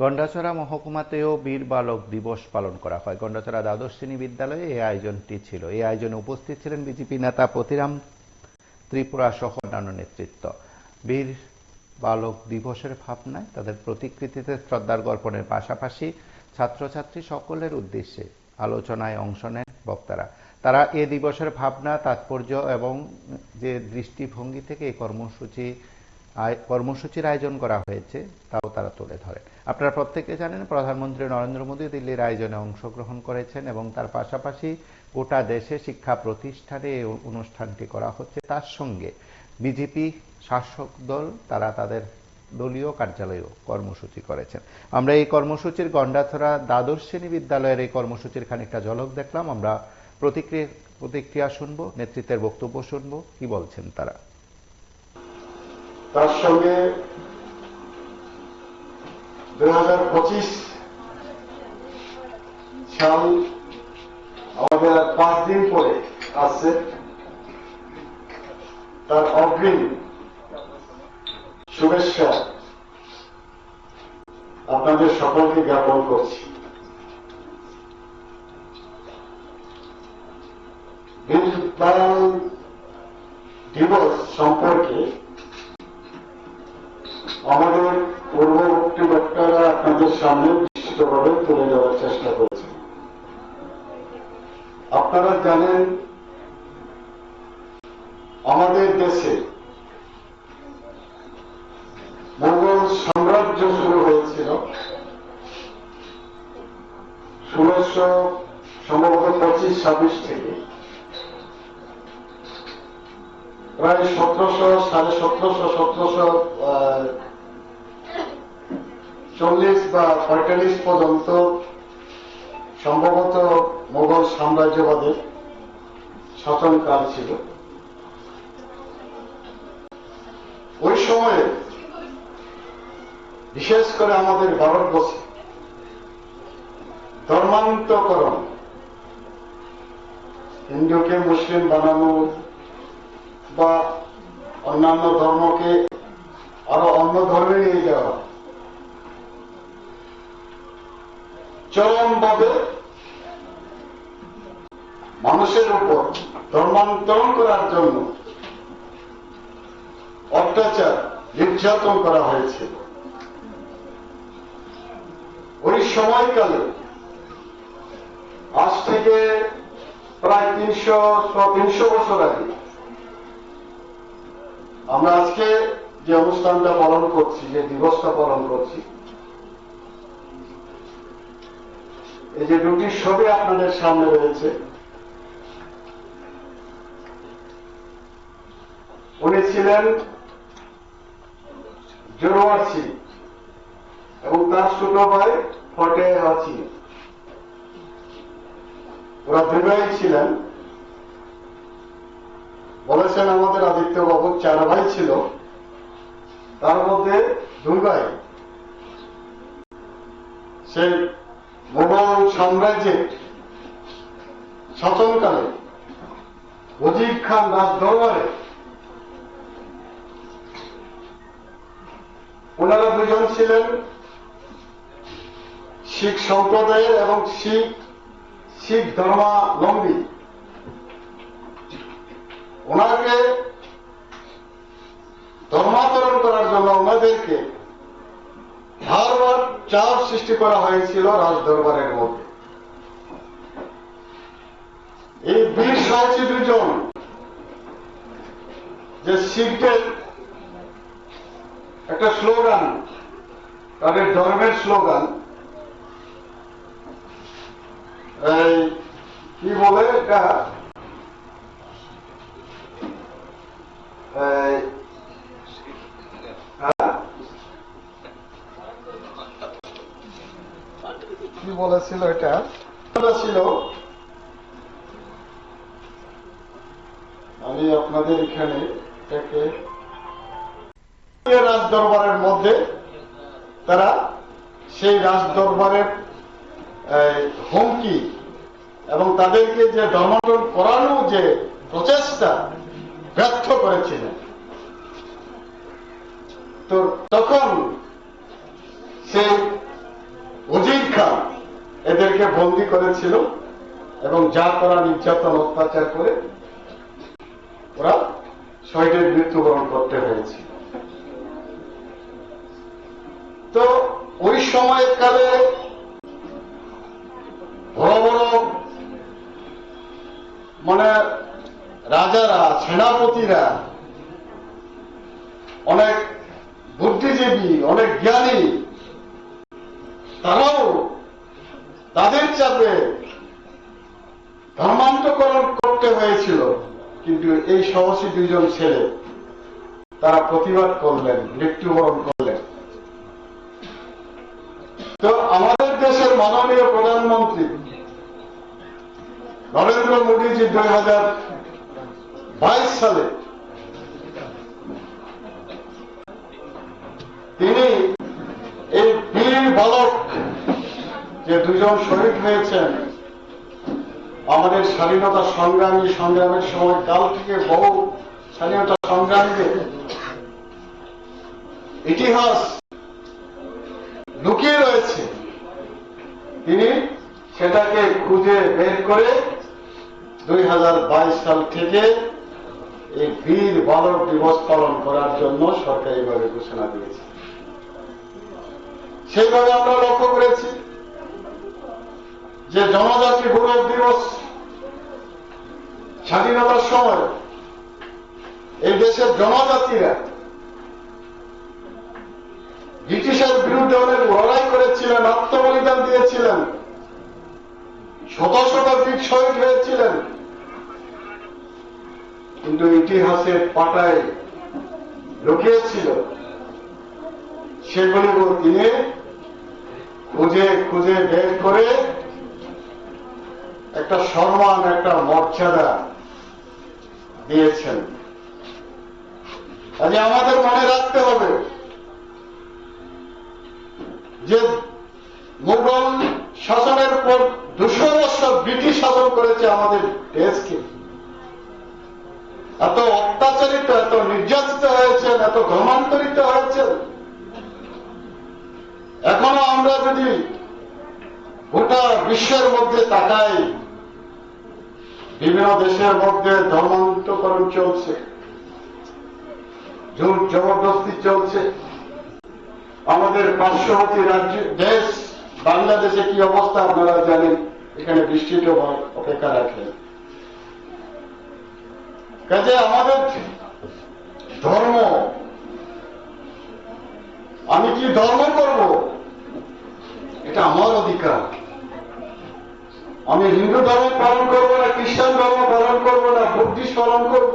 গন্ডাছড়া মহকুমাতেও বীর বালক দিবস পালন করা হয়। গন্ডাছড়া দ্বাদশ শ্রেণী বিদ্যালয়ে এই আয়োজনটি ছিল। এই আয়োজনে উপস্থিত ছিলেন বিজেপি নেতা পতিরাম ত্রিপুরা সহ অন্যান্য নেতৃত্ব। বীর বালক দিবসের ভাবনায় তাদের প্রতিকৃতিতে শ্রদ্ধার জ্ঞাপনের পাশাপাশি ছাত্রছাত্রী সকলের উদ্দেশ্যে আলোচনায় অংশ নেন বক্তারা। তারা এ দিবসের ভাবনা, তাৎপর্য এবং যে দৃষ্টিভঙ্গি থেকে এই কর্মসূচির আয়োজন করা হয়েছে তাও তারা তুলে ধরে। আপনারা প্রত্যেকে জানেন, প্রধানমন্ত্রী নরেন্দ্র মোদী দিল্লির আয়োজনে অংশগ্রহণ করেছেন এবং তার পাশাপাশি গোটা দেশে শিক্ষা প্রতিষ্ঠানে এই অনুষ্ঠানটি করা হচ্ছে। তার সঙ্গে বিজেপি শাসক দল তারা তাদের দলীয় কার্যালয়েও কর্মসূচি করেছেন। আমরা এই কর্মসূচির গন্ডাছড়া দ্বাদশ শ্রেণী বিদ্যালয়ের এই কর্মসূচির খানিকটা ঝলক দেখলাম। আমরা প্রতিক্রিয়া শুনবো, নেতৃত্বের বক্তব্য শুনবো, কি বলছেন তারা। তার সঙ্গে 2025 সাল আমাদের 5 দিন পরে আসছে, তার অগ্রিম শুভেচ্ছা আপনাদের সকলকে জ্ঞাপন করছি। বীর বালক দিবস সম্পর্কে আমাদের পূর্ববর্তী বক্তারা আপনাদের সামনে বিস্তৃতভাবে তুলে ধরার চেষ্টা করেছেন। আপনারা জানেন, আমাদের দেশে মোগল সাম্রাজ্য শুরু হয়েছিল 1600 সম্ভবত 25-26 থেকে প্রায় 1700, 1750, 1740 বা 45 পর্যন্ত সম্ভবত মোগল সাম্রাজ্যবাদের শাসনকাল ছিল। ওই সময়ে বিশেষ করে আমাদের ভারতবর্ষে ধর্মান্তকরণ, হিন্দুকে মুসলিম বানানো বা অন্যান্য ধর্মকে আরো অন্য ধর্মে নিয়ে যাওয়া, চরমভাবে মানুষের উপর ধর্মান্তরণ করার জন্য অত্যাচার, নির্যাতন করা হয়েছিল। ওই সময়কালে আজ থেকে প্রায় 300 বছর আগে আমরা আজকে যে অনুষ্ঠানটা পালন করছি, যে দিবসটা পালন করছি, এই যে দুটি ছবি আপনাদের সামনে রয়েছে, উনি ছিলেন জোরওয়ার সিং এবং তার ছোট ভাই ফটে সিং। ওরা দুই ভাই ছিলেন। বলেছেন আমাদের আদিত্য বাবু 4 ভাই ছিল, তার মধ্যে 2 ভাই সেই মোগল সাম্রাজ্যের শাসনকালে ওজির খান রাজদরবারে ওনারা 2 জন ছিলেন শিখ সম্প্রদায়ের এবং শিখ ধর্মাবলম্বী। ওনাকে ধর্মান্তরণ করার জন্য ওনাদেরকে বারবার চাপ সৃষ্টি করা হয়েছিল রাজদরবারের মধ্যে। এই বীর সাহসী 2 জন যে শিখদের একটা স্লোগান, তাদের ধর্মের স্লোগান, এই কি বলে এটা, কি বলেছিল, এটা ছিল, আমি আপনাদের এখানে এটাকে রাজদরবারের মধ্যে তারা সেই রাজদরবারের হুমকি এবং তাদেরকে যে ধর্মান্তরণ করানো যে প্রচেষ্টা ব্যর্থ করেছিলেন। তো তখন সেই করেছিল এবং যা করা নির্যাতন অত্যাচার করে ওরা শহীদের মৃত্যুবরণ করতে হয়েছে। তো ওই সময়কালে বড় বড় মানে রাজারা, সেনাপতিরা, অনেক বুদ্ধিজীবী, অনেক জ্ঞানী, তারাও তাদের চাপে ধর্মান্তকরণ করতে হয়েছিল। কিন্তু এই সাহসী দুইজন ছেলে তারা প্রতিবাদ করলেন, মৃত্যুবরণ করলেন। তো আমাদের দেশের মাননীয় প্রধানমন্ত্রী নরেন্দ্র মোদীজি 2022 সালে তিনি এই বীর বালক যে দুজন শহীদ হয়েছেন, আমাদের স্বাধীনতা সংগ্রামের সময় কাল থেকে বহু স্বাধীনতা সংগ্রামীদের ইতিহাস লুকিয়ে রয়েছে, তিনি সেটাকে খুঁজে বের করে 2022 সাল থেকে এই বীর বালক দিবস পালন করার জন্য সরকারিভাবে ঘোষণা দিয়েছে। সেইভাবে আমরা লক্ষ্য করেছি যে জনজাতি গৌরব দিবস, স্বাধীনতার সময় এই দেশের জনজাতিরা ব্রিটিশের বিরুদ্ধে অনেক লড়াই করেছিলেন, আত্মবলিদান দিয়েছিলেন, শত শত বীর শহীদ হয়েছিলেন, কিন্তু ইতিহাসের পাতায় লুকিয়েছিল। সেগুলো তিনি খুঁজে খুঁজে বের করে একটা সম্মান, একটা মর্যাদা দিয়েছেন। কাজে আমাদের মনে রাখতে হবে যে মুঘল শাসনের পর 200 বছর ব্রিটিশ শাসন করেছে আমাদের দেশকে। এত অত্যাচারিত, এত নির্যাতিত হয়েছেন, এত ধর্মান্তরিত হয়েছেন। এখনো আমরা যদি গোটা বিশ্বের মধ্যে তাকাই, বিভিন্ন দেশের মধ্যে ধর্মান্তকরণ চলছে, জোর জবরদস্তি চলছে। আমাদের পার্শ্ববর্তী রাজ্য দেশ বাংলাদেশে কি অবস্থা আপনারা জানেন, এখানে বৃষ্টিটা অপেক্ষা রাখেন। কাজে আমাদের ধর্ম, আমি কি ধর্ম করব এটা আমার অধিকার। আমি হিন্দু ধর্ম পালন করব না, খ্রিস্টান ধর্ম পালন করব না, বুদ্ধিস্ট পালন করব,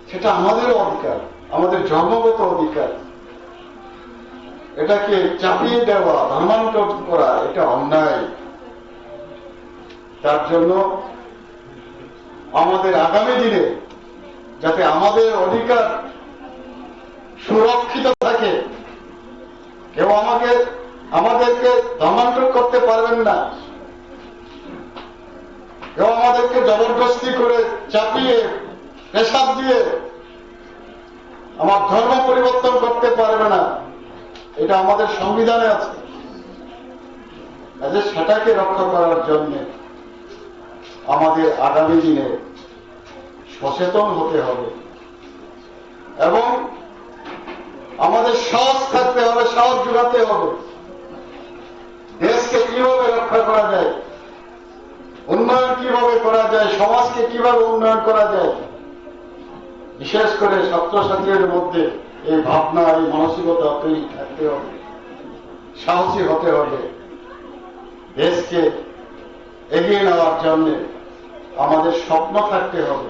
সেটা আমাদের অধিকার, আমাদের জন্মগত অধিকার। এটাকে চাপিয়ে দেওয়া, ধর্মান্তর করা, এটা অন্যায়। তার জন্য আমাদের আগামী দিনে যাতে আমাদের অধিকার সুরক্ষিত থাকে, কেউ আমাদেরকে ধর্মান্তর করতে পারবেন না, কেউ আমাদেরকে জবরদস্তি করে চাপিয়ে পেশাব দিয়ে আমার ধর্ম পরিবর্তন করতে পারবে না। এটা আমাদের সংবিধানে আছে। কাজে সেটাকে রক্ষা করার জন্য আমাদের আগামী দিনে সচেতন হতে হবে এবং আমাদের সাহস থাকতে হবে, সাহস জোগাতে হবে। দেশকে কিভাবে রক্ষা করা যায়, উন্নয়ন কিভাবে করা যায়, সমাজকে কিভাবে উন্নয়ন করা যায়, বিশেষ করে ছাত্রছাত্রীদের মধ্যে এই ভাবনা, এই মানসিকতা তৈরি থাকতে হবে, সাহসী হতে হবে। দেশকে এগিয়ে নেওয়ার জন্য আমাদের স্বপ্ন থাকতে হবে,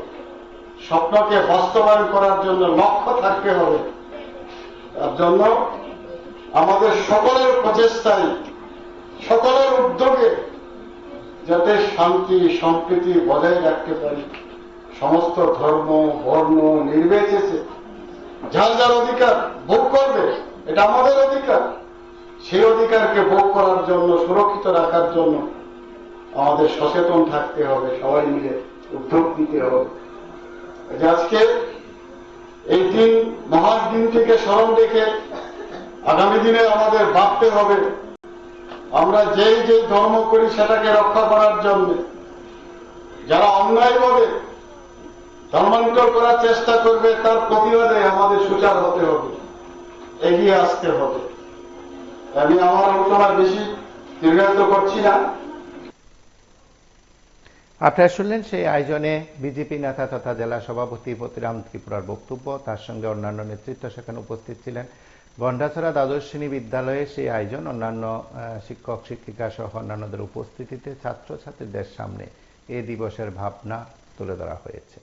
স্বপ্নকে বাস্তবায়ন করার জন্য লক্ষ্য থাকতে হবে। তার জন্য আমাদের সকলের প্রচেষ্টায়, সকলের উদ্যোগে যাতে শান্তি সম্প্রীতি বজায় রাখতে পারি, সমস্ত ধর্ম বর্ণ নির্বিশেষে যার যার অধিকার ভোগ করবে, এটা আমাদের অধিকার। সেই অধিকারকে ভোগ করার জন্য, সুরক্ষিত রাখার জন্য আমাদের সচেতন থাকতে হবে, সবাই মিলে উদ্যোগ নিতে হবে। আজকে এই দিন, মহান দিনটিকে স্মরণ রেখে আগামী দিনে আমাদের ভাবতে হবে আমরা যেই যে ধর্ম করি সেটাকে রক্ষা করার জন্য যারা অন্যায়ভাবে ধর্মান্তর করার চেষ্টা করবে তার প্রতিবাদে আমাদের সোচ্চার হতে হবে, এগিয়ে আসতে হবে। আমি আমার আলোচনা বেশি দীর্ঘায়িত করছি না। আপনারা শুনলেন সেই আয়োজনে বিজেপি নেতা তথা জেলা সভাপতি পতিরাম ত্রিপুরার বক্তব্য। তার সঙ্গে অন্যান্য নেতৃত্ব সেখানে উপস্থিত ছিলেন। গন্ডাছড়া দ্বাদশ শ্রেণী বিদ্যালয়ে সেই আয়োজন, অন্যান্য শিক্ষক শিক্ষিকা সহ অন্যান্যদের উপস্থিতিতে ছাত্রছাত্রীদের সামনে এ দিবসের ভাবনা তুলে ধরা হয়েছে।